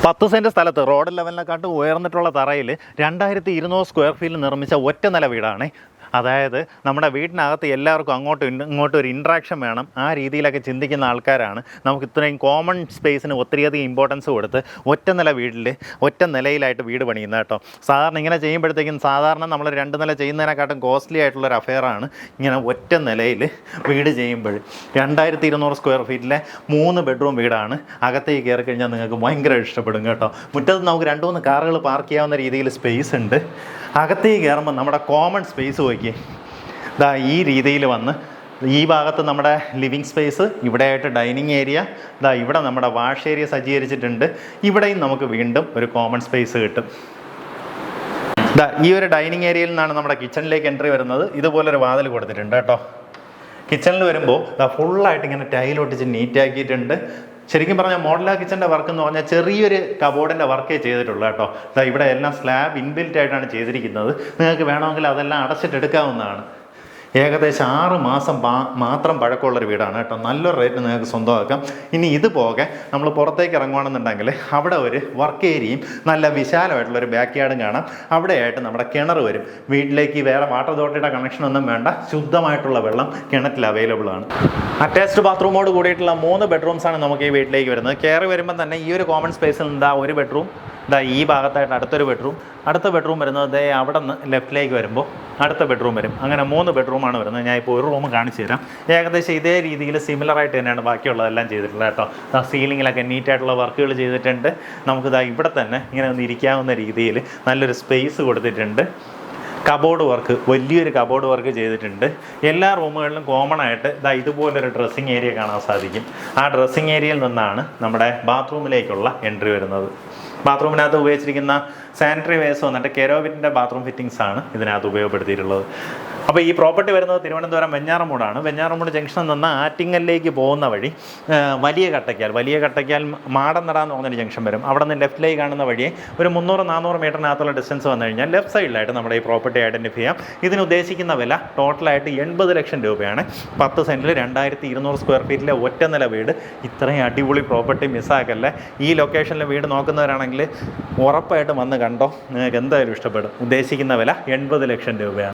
10 cent സ്ഥലത്ത് road ലെവലിനെക്കാട്ടും ഉയർന്നിട്ടുള്ള തറയിൽ 2200 square ഫീറ്റിൽ നിർമ്മിച്ച ഒറ്റ നില വീടാണ്. അതായത് നമ്മുടെ വീട്ടിനകത്ത് എല്ലാവർക്കും അങ്ങോട്ടും ഇങ്ങോട്ടും ഒരു ഇൻട്രാക്ഷൻ വേണം, ആ രീതിയിലൊക്കെ ചിന്തിക്കുന്ന ആൾക്കാരാണ് നമുക്ക് ഇത്രയും കോമൺ സ്പേസിന് ഒത്തിരിയധികം ഇമ്പോർട്ടൻസ് കൊടുത്ത് ഒറ്റ നില വീട്ടിൽ ഒറ്റ നിലയിലായിട്ട് വീട് പണിയുന്നത് കേട്ടോ. സാധാരണ ഇങ്ങനെ ചെയ്യുമ്പോഴത്തേക്കും സാധാരണ നമ്മൾ 2 നില ചെയ്യുന്നതിനെക്കാട്ടും കോസ്റ്റ്ലി ആയിട്ടുള്ളൊരു അഫെയറാണ് ഇങ്ങനെ ഒറ്റ നിലയിൽ വീട് ചെയ്യുമ്പോൾ. 2200 സ്ക്വയർ ഫീറ്റിലെ 3 ബെഡ്റൂം വീടാണ്. അകത്തേക്ക് കയറി കഴിഞ്ഞാൽ നിങ്ങൾക്ക് ഭയങ്കര ഇഷ്ടപ്പെടും കേട്ടോ. മുറ്റത്ത് നമുക്ക് 2-3 കാറുകൾ പാർക്ക് ചെയ്യാവുന്ന രീതിയിൽ സ്പേസ് ഉണ്ട്. അകത്തേക്ക് കയറുമ്പോൾ നമ്മുടെ കോമൺ സ്പേസ് നോക്കി ദാ ഈ രീതിയിൽ വന്ന് ഈ ഭാഗത്ത് നമ്മുടെ ലിവിങ് സ്പേസ്, ഇവിടെയായിട്ട് ഡൈനിങ് ഏരിയ, ദാ ഇവിടെ നമ്മുടെ വാഷ് ഏരിയ സജ്ജീകരിച്ചിട്ടുണ്ട്. ഇവിടെയും നമുക്ക് വീണ്ടും ഒരു കോമൺ സ്പേസ് കിട്ടും. ദാ ഈ ഒരു ഡൈനിങ് ഏരിയയിൽ നിന്നാണ് നമ്മുടെ കിച്ചണിലേക്ക് എൻട്രി വരുന്നത്. ഇതുപോലൊരു വാതിൽ കൊടുത്തിട്ടുണ്ട് കേട്ടോ. കിച്ചണിൽ വരുമ്പോൾ ദാ ഫുള്ളായിട്ട് ഇങ്ങനെ ടൈലൊട്ടിച്ച് നീറ്റാക്കിയിട്ടുണ്ട്. ശരിക്കും പറഞ്ഞാൽ മോഡുലാർ കിച്ചൻ്റെ വർക്ക് എന്ന് പറഞ്ഞാൽ ചെറിയൊരു കബോർഡിൻ്റെ വർക്കേ ചെയ്തിട്ടുള്ളൂ കേട്ടോ. ഇവിടെ എല്ലാം സ്ലാബ് ഇൻബിൽറ്റ് ആയിട്ടാണ് ചെയ്തിരിക്കുന്നത്. നിങ്ങൾക്ക് വേണമെങ്കിൽ അതെല്ലാം അടച്ചിട്ടെടുക്കാവുന്നതാണ്. ഏകദേശം 6 മാസം മാത്രം പഴക്കമുള്ളൊരു വീടാണ് കേട്ടോ. നല്ലൊരു റേറ്റ് നിങ്ങൾക്ക് സ്വന്തമാക്കാം. ഇനി ഇതുപോകെ നമ്മൾ പുറത്തേക്ക് ഇറങ്ങുകയാണെന്നുണ്ടെങ്കിൽ അവിടെ ഒരു വർക്ക് ഏരിയയും നല്ല വിശാലമായിട്ടുള്ളൊരു ബാക്ക് യാർഡും കാണാം. അവിടെയായിട്ട് നമ്മുടെ കിണർ വരും. വീട്ടിലേക്ക് വേറെ വാട്ടർ അതോറിറ്റിയുടെ കണക്ഷനൊന്നും വേണ്ട, ശുദ്ധമായിട്ടുള്ള വെള്ളം കിണറ്റിൽ അവൈലബിൾ ആണ്. അറ്റാച്ച്ഡ് ബാത്റൂമോട് കൂടിയിട്ടുള്ള 3 ബെഡ്റൂംസാണ് നമുക്ക് ഈ വീട്ടിലേക്ക് വരുന്നത്. കയറി വരുമ്പോൾ തന്നെ ഈ ഒരു കോമൺ സ്പേസിൽ നിന്ന് ഒരു ബെഡ്റൂം, ഈ ഭാഗത്തായിട്ട് അടുത്തൊരു ബെഡ്റൂം, അടുത്ത ബെഡ്റൂം വരുന്നത് അവിടെ നിന്ന് ലെഫ്റ്റിലേക്ക് വരുമ്പോൾ അടുത്ത ബെഡ്റൂം വരും. അങ്ങനെ 3 ബെഡ്റൂമാണ് വരുന്നത്. ഞാൻ ഇപ്പോൾ ഒരു റൂം കാണിച്ചു തരാം. ഏകദേശം ഇതേ രീതിയിൽ സിമിലറായിട്ട് തന്നെയാണ് ബാക്കിയുള്ളതെല്ലാം ചെയ്തിട്ടുള്ളത് കേട്ടോ. സീലിങ്ങിലൊക്കെ നീറ്റായിട്ടുള്ള വർക്കുകൾ ചെയ്തിട്ടുണ്ട്. നമുക്ക് ഇവിടെ തന്നെ ഇങ്ങനെ ഒന്ന് ഇരിക്കാവുന്ന രീതിയിൽ നല്ലൊരു സ്പേസ് കൊടുത്തിട്ടുണ്ട്. കബോർഡ് വർക്ക്, വലിയൊരു കബോർഡ് വർക്ക് ചെയ്തിട്ടുണ്ട്. എല്ലാ റൂമുകളിലും കോമൺ ആയിട്ട് ഇതുപോലൊരു ഡ്രസ്സിങ് ഏരിയ കാണാൻ സാധിക്കും. ആ ഡ്രസ്സിങ് ഏരിയയിൽ നിന്നാണ് നമ്മുടെ ബാത്റൂമിലേക്കുള്ള എൻട്രി വരുന്നത്. ബാത്റൂമിനകത്ത് ഉപയോഗിച്ചിരിക്കുന്ന സാനിറ്ററി വെയർസ് വന്നിട്ട് കെരോവിറ്റിൻ്റെ ബാത്റൂം ഫിറ്റിങ്സ് ആണ് ഇതിനകത്ത് ഉപയോഗപ്പെടുത്തിയിട്ടുള്ളത്. അപ്പോൾ ഈ പ്രോപ്പർട്ടി വരുന്നത് തിരുവനന്തപുരം വെഞ്ഞാറമൂടാണ്. വെഞ്ഞാറമൂട് ജംഗ്ഷനിൽ നിന്ന് ആറ്റിങ്ങലിലേക്ക് പോകുന്ന വഴി വലിയ കട്ടയ്ക്കാൽ മാടന്നട എന്ന് പറഞ്ഞൊരു ജംഗ്ഷൻ വരും. അവിടെ നിന്ന് ലെഫ്റ്റിലേക്ക് കാണുന്ന വഴിയെ ഒരു 300-400 മീറ്ററിനകത്തുള്ള ഡിസ്റ്റൻസ് വന്നു കഴിഞ്ഞാൽ ലെഫ്റ്റ് സൈഡിലായിട്ട് നമ്മുടെ ഈ പ്രോപ്പർട്ടി ഐഡൻറ്റിഫൈ ചെയ്യാം. ഇതിന് ഉദ്ദേശിക്കുന്ന വില ടോട്ടലായിട്ട് 80 ലക്ഷം രൂപയാണ്. 10 സെൻറ്റിൽ 2200 സ്ക്വയർ ഫീറ്റിലെ ഒറ്റ നില വീട്. ഇത്രയും അടിപൊളി പ്രോപ്പർട്ടി മിസ്സാക്കല്ലേ. ഈ ലൊക്കേഷനിൽ വീട് നോക്കുന്നവരാണെങ്കിൽ ഉറപ്പായിട്ടും വന്ന് കണ്ടോ, നിങ്ങൾക്ക് എന്തായാലും ഇഷ്ടപ്പെടും. ഉദ്ദേശിക്കുന്ന വില 80 ലക്ഷം രൂപയാണ്.